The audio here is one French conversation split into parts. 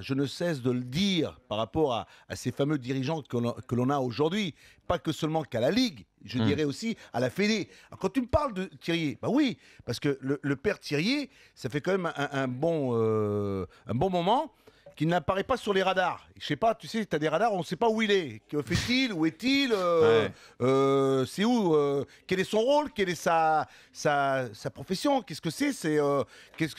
je ne cesse de le dire par rapport à ces fameux dirigeants que l'on a aujourd'hui, pas que seulement qu'à la Ligue, je dirais aussi à la Fédé. Alors, quand tu me parles de Thirier, bah oui, parce que le père Thirier, ça fait quand même un bon moment qui n'apparaît pas sur les radars. Je sais pas, tu sais, tu as des radars, on ne sait pas où il est. Que fait-il? Où est-il? C'est où? Quel est son rôle? Quelle est sa profession? Qu'est-ce que c'est? Qu'est-ce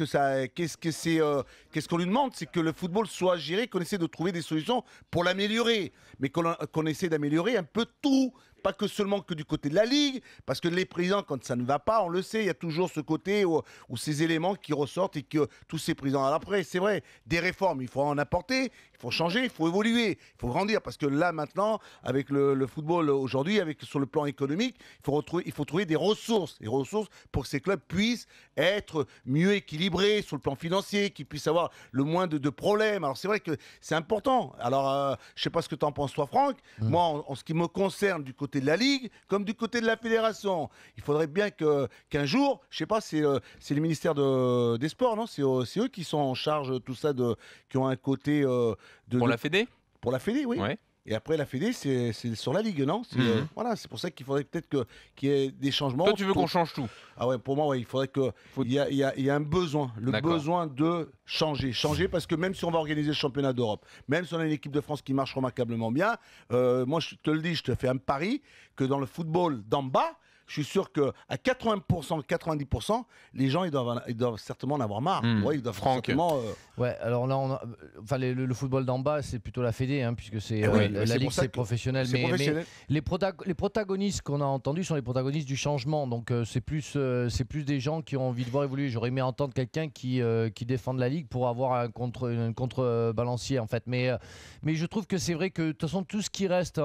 qu'on lui demande? C'est que le football soit géré, qu'on essaie de trouver des solutions pour l'améliorer. Mais qu'on essaie d'améliorer un peu tout. Pas que seulement que du côté de la Ligue, parce que les présidents, quand ça ne va pas, on le sait, il y a toujours ce côté où ces éléments qui ressortent et que tous ces présidents... Alors après, c'est vrai, des réformes, il faut en apporter, il faut changer, il faut évoluer, il faut grandir, parce que là, maintenant, avec le football aujourd'hui, sur le plan économique, il faut trouver des ressources pour que ces clubs puissent être mieux équilibrés sur le plan financier, qu'ils puissent avoir le moins de problèmes. Alors c'est vrai que c'est important. Alors, je ne sais pas ce que tu en penses, toi, Franck. Moi, en ce qui me concerne, du côté de la Ligue, comme du côté de la Fédération, il faudrait bien qu'un jour, je sais pas, c'est le ministère des Sports, non? C'est eux qui sont en charge de tout ça, qui ont un côté... pour la Fédé? Pour la Fédé, oui. Ouais. Et après, la Fédé, c'est sur la Ligue, non? Voilà, c'est pour ça qu'il faudrait peut-être qu'il y ait des changements. Toi, tu veux qu'on change tout? Ah ouais, pour moi, ouais, il faudrait qu'il y ait un besoin, besoin de changer. Changer parce que même si on va organiser le championnat d'Europe, même si on a une équipe de France qui marche remarquablement bien, moi, je te le dis, je te fais un pari que dans le football d'en bas, je suis sûr qu'à 80%, 90%, les gens, ils doivent certainement en avoir marre. Ouais, ils doivent certainement... Ouais, alors là, le football d'en bas, c'est plutôt la Fédé, hein, puisque c'est la Ligue, c'est professionnel. Mais les protagonistes qu'on a entendus sont les protagonistes du changement. Donc, c'est plus des gens qui ont envie de voir évoluer. J'aurais aimé entendre quelqu'un qui défende la Ligue pour avoir un contrebalancier, en fait. Mais je trouve que c'est vrai que, de toute façon, tout ce qui reste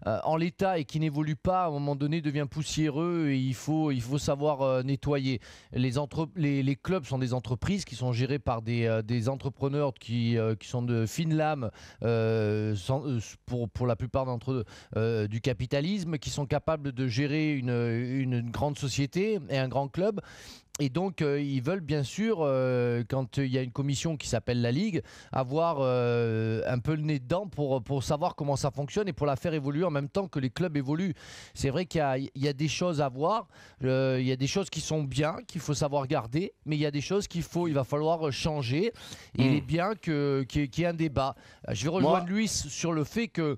en l'état et qui n'évolue pas, à un moment donné, devient poussiéreux. Et il faut savoir nettoyer. Les clubs sont des entreprises qui sont gérées par des entrepreneurs qui sont de fine lame pour la plupart d'entre eux du capitalisme, qui sont capables de gérer une grande société et un grand club. Et donc, ils veulent bien sûr, quand il y a une commission qui s'appelle la Ligue, avoir un peu le nez dedans pour savoir comment ça fonctionne et pour la faire évoluer en même temps que les clubs évoluent. C'est vrai qu'il y a des choses à voir, il y a des choses qui sont bien, qu'il faut savoir garder, mais il y a des choses il va falloir changer. Et il est bien qu'il y ait un débat. Je vais rejoindre Luis sur le fait que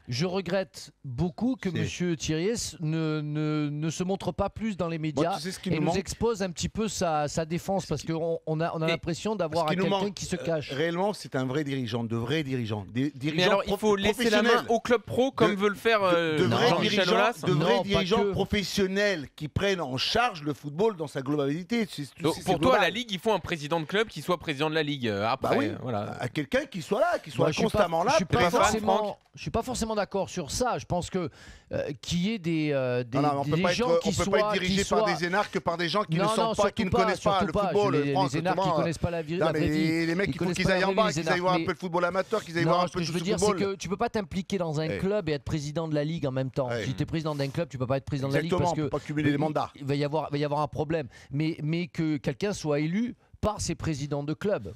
je regrette beaucoup que M. Thirier ne se montre pas plus dans les médias et nous expose un petit peu sa défense, parce qu'on a l'impression d'avoir quelqu'un qui se cache. Réellement, c'est un vrai dirigeant, de vrais dirigeants. Mais alors, il faut laisser la main au club pro comme veut le faire Jean-Michel Aulas. De vrais dirigeants professionnels qui prennent en charge le football dans sa globalité. Pour toi, à la Ligue, il faut un président de club qui soit président de la Ligue. Après, voilà. À quelqu'un qui soit là, qui soit constamment là. Je suis pas forcément d'accord sur ça. Je pense que qu'il y ait des gens qui soient... On ne peut pas être dirigé par des énarques que par des gens qui ne sont pas, qui ne connaissent pas le football. Les énarques qui ne connaissent pas la vie. Les mecs, il faut qu'ils aillent en bas, qu'ils aillent voir un peu le football amateur, qu'ils aillent voir un peu tout ce football. Ce que je veux dire, c'est que tu ne peux pas t'impliquer dans un club et être président de la Ligue en même temps. Si tu es président d'un club, tu ne peux pas être président de la Ligue parce que... on ne peut pas cumuler les mandats. Il va y avoir un problème. Mais que quelqu'un soit élu par ses présidents de club.